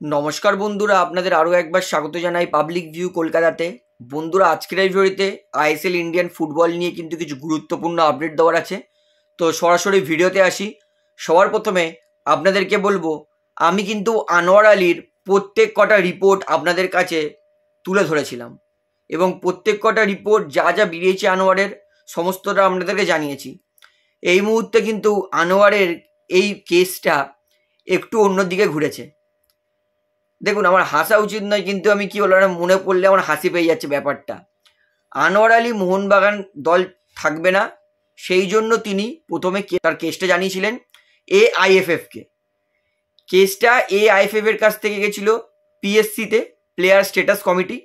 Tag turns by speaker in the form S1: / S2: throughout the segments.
S1: নমস্কার বন্ধুরা, আপনাদের আরও একবার স্বাগত জানাই পাবলিক ভিউ কলকাতাতে। বন্ধুরা, আজকের এই ভিডিওতে আইএসএল ইন্ডিয়ান ফুটবল নিয়ে কিন্তু কিছু গুরুত্বপূর্ণ আপডেট দেওয়ার আছে। তো সরাসরি ভিডিওতে আসি। সবার প্রথমে আপনাদেরকে বলবো, আমি কিন্তু আনোয়ার আলীর প্রত্যেক কটা রিপোর্ট আপনাদের কাছে তুলে ধরেছিলাম এবং প্রত্যেক কটা রিপোর্ট যা যা বেরিয়েছে আনোয়ারের সমস্তটা আপনাদেরকে জানিয়েছি। এই মুহূর্তে কিন্তু আনোয়ারের এই কেসটা একটু অন্যদিকে ঘুরেছে। দেখুন, আমার হাসা উচিত নয়, কিন্তু আমি কি বললাম, মনে পড়লে আমার হাসি পেয়ে যাচ্ছে ব্যাপারটা। আনোয়ার আলী মোহনবাগান দল থাকবে না, সেই জন্য তিনি প্রথমে তার কেসটা জানিয়েছিলেন AIFF-কে। কেসটা AIFF-এর কাছ থেকে গেছিল PSC-তে, প্লেয়ার স্ট্যাটাস কমিটি,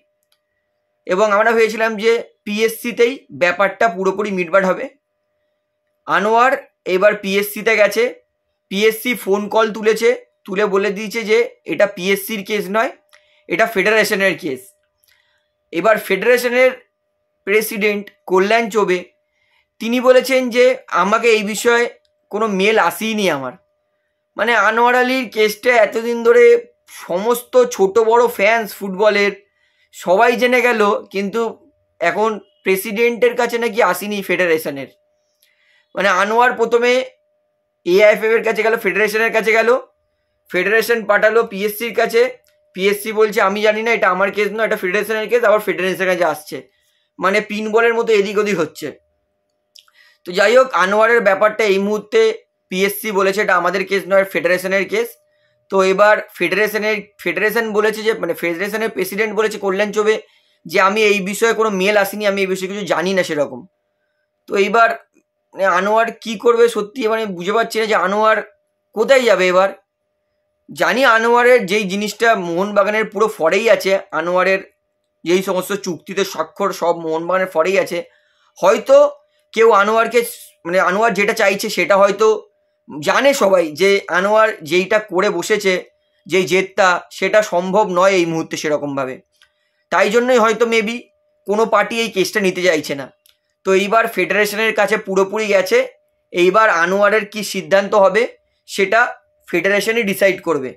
S1: এবং আমরা ভেবেছিলাম যে PSC-তেই ব্যাপারটা পুরোপুরি মিটমাট হবে। আনোয়ার এবার PSC-তে গেছে, PSC ফোন কল তুলে বলে দিয়েছে যে এটা PSC-র কেস নয়, এটা ফেডারেশনের কেস। এবার ফেডারেশনের প্রেসিডেন্ট কল্যাণ চৌবে তিনি বলেছেন যে আমাকে এই বিষয়ে কোনো মেল আসেইনি আমার। মানে আনোয়ার আলীর কেসটা এতদিন ধরে সমস্ত ছোট বড় ফ্যান্স ফুটবলের সবাই জেনে গেল, কিন্তু এখন প্রেসিডেন্টের কাছে নাকি আসেনি ফেডারেশনের। মানে আনোয়ার প্রথমে AIFF-এর কাছে গেল, ফেডারেশনের কাছে গেল, ফেডারেশন পাঠালো PSC-র কাছে, PSC বলছে আমি জানি না, এটা আমার কেস নয়, এটা ফেডারেশনের কেস, আবার ফেডারেশনের কাছে আসছে। মানে পিন বলের মতো এদিক ওদিক হচ্ছে। তো যাই হোক, আনোয়ারের ব্যাপারটা এই মুহূর্তে PSC বলেছে এটা আমাদের কেস নয়, ফেডারেশনের কেস। তো এবার ফেডারেশন বলেছে যে, মানে ফেডারেশনের প্রেসিডেন্ট বলেছে কল্যাণ চৌবে যে আমি এই বিষয়ে কোনো মেল আসেনি, আমি এই বিষয়ে কিছু জানি না সেরকম। তো এইবার মানে আনোয়ার কি করবে সত্যি মানে বুঝে পাচ্ছি না যে আনোয়ার কোথায় যাবে এবার। জানি আনোয়ারের যেই জিনিসটা মোহনবাগানের পুরো ফরেই আছে, আনোয়ারের যেই সমস্ত চুক্তিতে স্বাক্ষর সব মোহনবাগানের ফরেই আছে। হয়তো কেউ আনোয়ারকে, মানে আনোয়ার যেটা চাইছে সেটা হয়তো জানে সবাই যে আনোয়ার যেইটা করে বসেছে, যেই জেদটা, সেটা সম্ভব নয় এই মুহূর্তে সেরকমভাবে। তাই জন্যই হয়তো মেবি কোনো পার্টি এই কেসটা নিতে চাইছে না। তো এইবার ফেডারেশনের কাছে পুরোপুরি গেছে। এইবার আনোয়ারের কি সিদ্ধান্ত হবে সেটা ফেডারেশনই ডিসাইড করবে,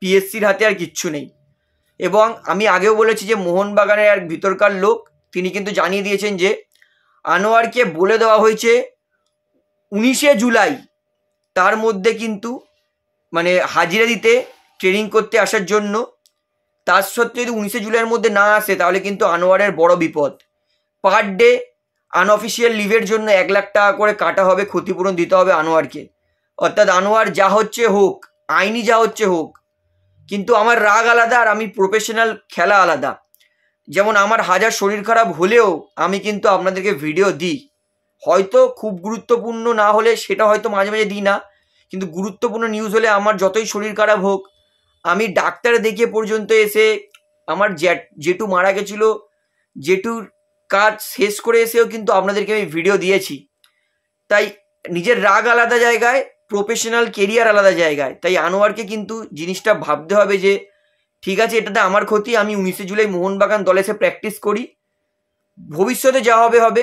S1: PSC-র হাতে আর কিচ্ছু নেই। এবং আমি আগেও বলেছি যে মোহনবাগানের এক ভিতরকার লোক তিনি কিন্তু জানিয়ে দিয়েছেন যে আনোয়ারকে বলে দেওয়া হয়েছে 19শে জুলাই তার মধ্যে কিন্তু মানে হাজিরা দিতে, ট্রেনিং করতে আসার জন্য। তার সত্ত্বেও যদি 19শে জুলাইয়ের মধ্যে না আসে তাহলে কিন্তু আনোয়ারের বড় বিপদ। পার ডে আনঅফিসিয়াল লিভের জন্য 1 লাখ টাকা করে কাটা হবে, ক্ষতিপূরণ দিতে হবে আনোয়ারকে। অর্থাৎ আনোয়ার যা হচ্ছে হোক, আইনি যা হচ্ছে হোক, কিন্তু আমার রাগ আলাদা আর আমি প্রফেশনাল খেলা আলাদা। যেমন আমার হাজার শরীর খারাপ হলেও আমি কিন্তু আপনাদেরকে ভিডিও দিই, হয়তো খুব গুরুত্বপূর্ণ না হলে সেটা হয়তো মাঝে মাঝে দিই না, কিন্তু গুরুত্বপূর্ণ নিউজ হলে আমার যতই শরীর খারাপ হোক, আমি ডাক্তার দেখিয়ে পর্যন্ত এসে, আমার জেঠু মারা গেছিলো, জেঠুর কাজ শেষ করে এসেও কিন্তু আপনাদেরকে আমি ভিডিও দিয়েছি। তাই নিজের রাগ আলাদা জায়গায়, প্রফেশনাল কেরিয়ার আলাদা জায়গায়। তাই আনোয়ারকে কিন্তু জিনিসটা ভাবতে হবে যে ঠিক আছে, এটাতে আমার ক্ষতি, আমি 19শে জুলাই মোহনবাগান দলে এসে প্র্যাকটিস করি, ভবিষ্যতে যা হবে হবে।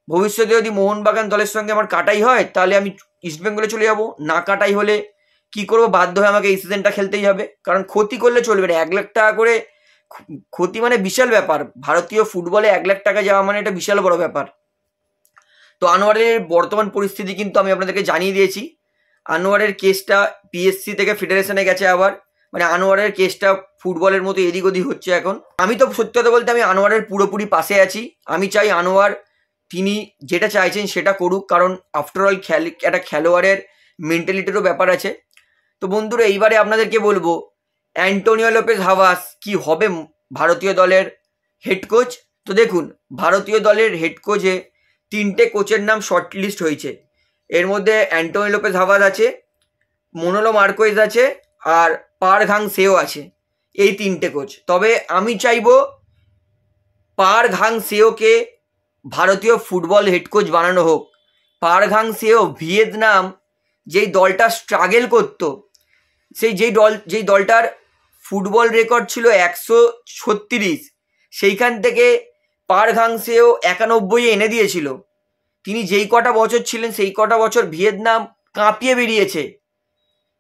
S1: ভবিষ্যতে যদি মোহনবাগান দলের সঙ্গে আমার কাটাই হয় তাহলে আমি ইস্টবেঙ্গলে চলে যাব, না কাটাই হলে কি করব, বাধ্য হয়ে আমাকে এই সিজনটা খেলতেই হবে, কারণ ক্ষতি করলে চলবে না। 1 লাখ টাকা করে ক্ষতি মানে বিশাল ব্যাপার, ভারতীয় ফুটবলে 1 লাখ টাকা যাওয়া মানে এটা বিশাল বড় ব্যাপার। তো আনোয়ারের বর্তমান পরিস্থিতি কিন্তু আমি আপনাদেরকে জানিয়ে দিয়েছি। আনোয়ারের কেসটা PSC থেকে ফেডারেশনে গেছে আবার, মানে আনোয়ারের কেসটা ফুটবলের মতো এদিক ওদিক হচ্ছে এখন। আমি তো সত্যি কথা বলতে আমি আনোয়ারের পুরোপুরি পাশে আছি। আমি চাই আনোয়ার তিনি যেটা চাইছেন সেটা করুক, কারণ আফটারঅল একটা খেলোয়াড়ের মেন্টালিটিরও ব্যাপার আছে। তো বন্ধুরা, এইবারে আপনাদেরকে বলবো, অ্যান্টোনিও লোপেজ হাভাস কি হবে ভারতীয় দলের হেড কোচ? তো দেখুন, ভারতীয় দলের হেড কোচে 3টে কোচের নাম শর্টলিস্ট হয়েছে। এর মধ্যে অ্যান্টোনিও লোপেজ হাভাস আছে, মোনোলো মার্কোয়েজ আছে, আর পার ঘাং সেও আছে। এই 3টে কোচ। তবে আমি চাইবো পার ঘাং সেওকে ভারতীয় ফুটবল হেড কোচ বানানো হোক। পার ঘাং সেও ভিয়েতনাম যেই দলটা স্ট্রাগল করতো, যেই দলটার ফুটবল রেকর্ড ছিল 136, সেইখান থেকে পার ঘাং সেও 91 এনে দিয়েছিল। তিনি যেই কটা বছর ছিলেন সেই কটা বছর ভিয়েতনাম কাঁপিয়ে বেরিয়েছে।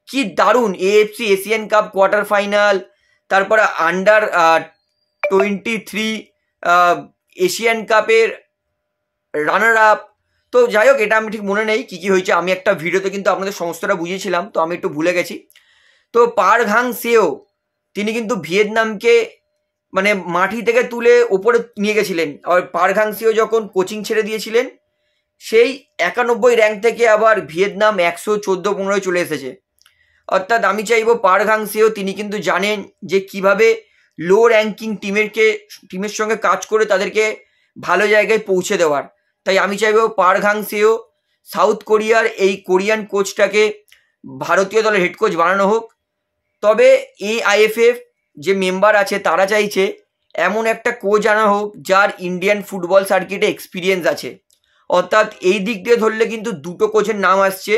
S1: কি দারুণ AFC Asian cup quarter final, তারপরে আন্ডার 23 এশিয়ান কাপের রানার আপ। তো যাই হোক, এটা আমি ঠিক মনে নেই কী কী হয়েছে, আমি একটা ভিডিওতে কিন্তু আপনাদের সমস্তটা বুঝিয়েছিলাম, তো আমি একটু ভুলে গেছি। তো পার্ক হাং সেও তিনি কিন্তু ভিয়েতনামকে মানে মাটি থেকে তুলে ওপরে নিয়ে গেছিলেন। আর পার্ক হাং সেও যখন কোচিং ছেড়ে দিয়েছিলেন, সেই 91 র্যাঙ্ক থেকে আবার ভিয়েতনাম 114-15 চলে এসেছে। অর্থাৎ আমি চাইবো পার্ক হাং সেও তিনি কিন্তু জানেন যে কিভাবে লো র্যাঙ্কিং টিমের সঙ্গে কাজ করে তাদেরকে ভালো জায়গায় পৌঁছে দেওয়ার। তাই আমি চাইবো পার্ক হাং সেও সাউথ কোরিয়ার এই কোরিয়ান কোচটাকে ভারতীয় দলের হেড কোচ বানানো হোক। তবে AIFF যে মেম্বার আছে তারা চাইছে এমন একটা কোচ আনা হোক যার ইন্ডিয়ান ফুটবল সার্কিটে এক্সপিরিয়েন্স আছে। অর্থাৎ এই দিক দিয়ে ধরলে কিন্তু দুটো কোচের নাম আসছে,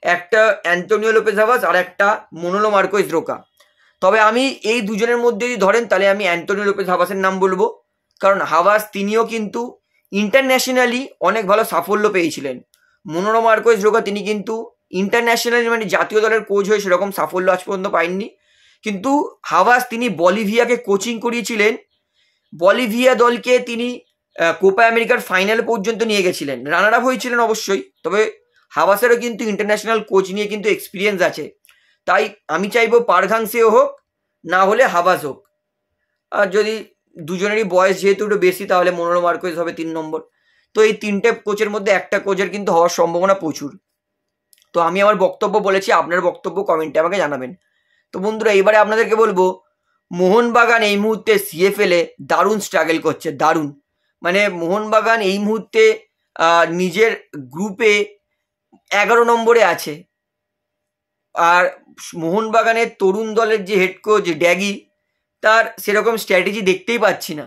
S1: একটা অ্যান্টোনিও লোপেজ হাভাস আর একটা মনোলো মার্কোস রোকা। তবে আমি এই দুজনের মধ্যে যদি ধরেন তাহলে আমি অ্যান্টোনিও লোপেজ হাভাসের নাম বলবো, কারণ হাভাস তিনিও কিন্তু ইন্টারন্যাশনালি অনেক ভালো সাফল্য পেয়েছিলেন। মনোলো মার্কোস রোকা তিনি কিন্তু ইন্টারন্যাশনালি মানে জাতীয় দলের কোচ হয়ে সেরকম সাফল্য আজ পর্যন্ত পাননি। কিন্তু হাভাস তিনি বলিভিয়াকে কোচিং করিয়েছিলেন, বলিভিয়া দলকে তিনি কোপা আমেরিকার ফাইনাল পর্যন্ত নিয়ে গেছিলেন, রানার আপ হয়েছিলেন অবশ্যই। তবে হাভাসেরও কিন্তু ইন্টারন্যাশনাল কোচ নিয়ে কিন্তু এক্সপিরিয়েন্স আছে। তাই আমি চাইবো পার্ক হাং সেও হোক, না হলে হাভাস হোক। আর যদি দুজনেরই বয়স যেহেতু একটু বেশি তাহলে মনোলো মার্কোস হবে 3 নম্বর। তো এই তিনটে কোচের মধ্যে একটা কোচের কিন্তু হওয়ার সম্ভাবনা প্রচুর। তো আমি আমার বক্তব্য বলেছি, আপনার বক্তব্য কমেন্টে আমাকে জানাবেন। তো বন্ধুরা এবারে আপনাদেরকে বলবো, মোহনবাগান এই মুহূর্তে CFL এ দারুণ স্ট্রাগল করছে, দারুণ। মানে মোহনবাগান এই মুহূর্তে নিজের গ্রুপে 11 নম্বরে আছে। আর মোহনবাগানের তরুণ দলের যে হেড কোচ ড্যাগি, তার সেরকম স্ট্র্যাটেজি দেখতেই পাচ্ছি না।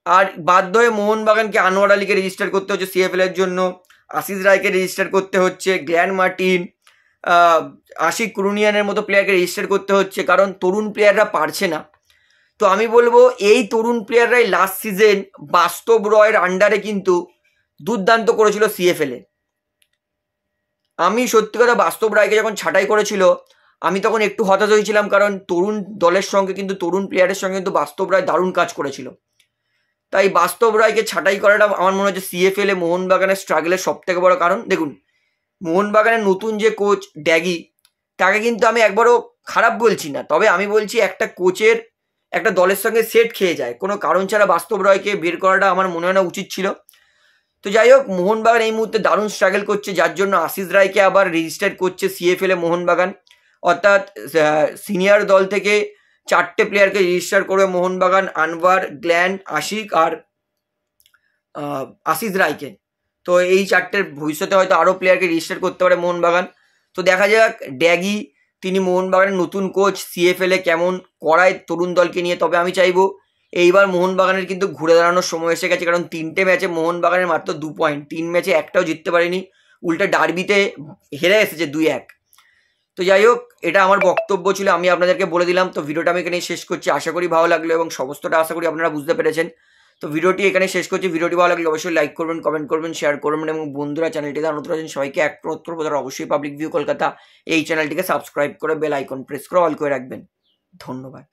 S1: আর বাধ্য হয়ে মোহনবাগানকে আনোয়ার আলীকে রেজিস্টার করতে হচ্ছে CFL এর জন্য, আশিস রায়কে রেজিস্টার করতে হচ্ছে, গ্ল্যান মার্টিন, আশিক কুরুনিয়ানের মতো প্লেয়ারকে রেজিস্টার করতে হচ্ছে, কারণ তরুণ প্লেয়াররা পারছে না। তো আমি বলবো এই তরুণ প্লেয়াররাই লাস্ট সিজন বাস্তব রয়ের আন্ডারে কিন্তু দুর্দান্ত করেছিল CFL এ। আমি সত্যি কথা বাস্তব রায়কে যখন ছাঁটাই করেছিল আমি তখন একটু হতাশ হয়েছিলাম, কারণ তরুণ দলের সঙ্গে কিন্তু তরুণ প্লেয়ারের সঙ্গে কিন্তু বাস্তব রায় দারুণ কাজ করেছিল। তাই বাস্তব রায়কে ছাঁটাই করাটা আমার মনে হচ্ছে CFL এ মোহনবাগানের স্ট্রাগলের সব থেকে বড় কারণ। দেখুন মোহনবাগানের নতুন যে কোচ ড্যাগি, তাকে কিন্তু আমি একবারও খারাপ বলছি না, তবে আমি বলছি একটা কোচের একটা দলের সঙ্গে সেট খেয়ে যায়, কোনো কারণ ছাড়া বাস্তব রায়কে বের করাটা আমার মনে হয় না উচিত ছিল। তো যাই হোক, মোহনবাগান এই মুহূর্তে দারুণ স্ট্রাগল করছে, যার জন্য আশিস রায়কে আবার রেজিস্টার করছে CFL এ মোহনবাগান। অর্থাৎ সিনিয়র দল থেকে 4টে প্লেয়ারকে রেজিস্টার করবে মোহনবাগান, আনওয়ার, গ্ল্যান, আশিক আর আশিস রায়কে। তো এই 4টের ভবিষ্যতে হয়তো আরও প্লেয়ারকে রেজিস্টার করতে পারে মোহনবাগান। তো দেখা যাক ড্যাগি তিনি মোহনবাগানের নতুন কোচ CFL এ কেমন করায় তরুণ দলকে নিয়ে। তবে আমি চাইবো এইবার মোহনবাগানের কিন্তু ঘুরে দাঁড়ানোর সময় এসে গেছে, কারণ 3টে ম্যাচে মোহনবাগানের মাত্র 2 পয়েন্ট, 3 ম্যাচে একটাও জিততে পারেনি, উল্টা ডার্বিতে হেরে এসেছে 2-1। তো যাই হোক, এটা আমার বক্তব্য ছিল, আমি আপনাদেরকে বলে দিলাম। তো ভিডিওটা আমি এখানে শেষ করছি, আশা করি ভালো লাগলো এবং সমস্তটা আশা করি আপনারা বুঝতে পেরেছেন। তো ভিডিওটি এখানে শেষ করছি। ভিডিওটি ভালো লাগলে অবশ্যই লাইক করবেন, কমেন্ট করবেন, শেয়ার করবেন এবং বন্ধুরা চ্যানেলটি যারা নতুন আছেন সবাইকে একমাত্র তারা অবশ্যই পাবলিক ভিউ কলকাতা এই চ্যানেলটিকে সাবস্ক্রাইব করে বেল আইকন প্রেস করে অল করে রাখবেন। ধন্যবাদ।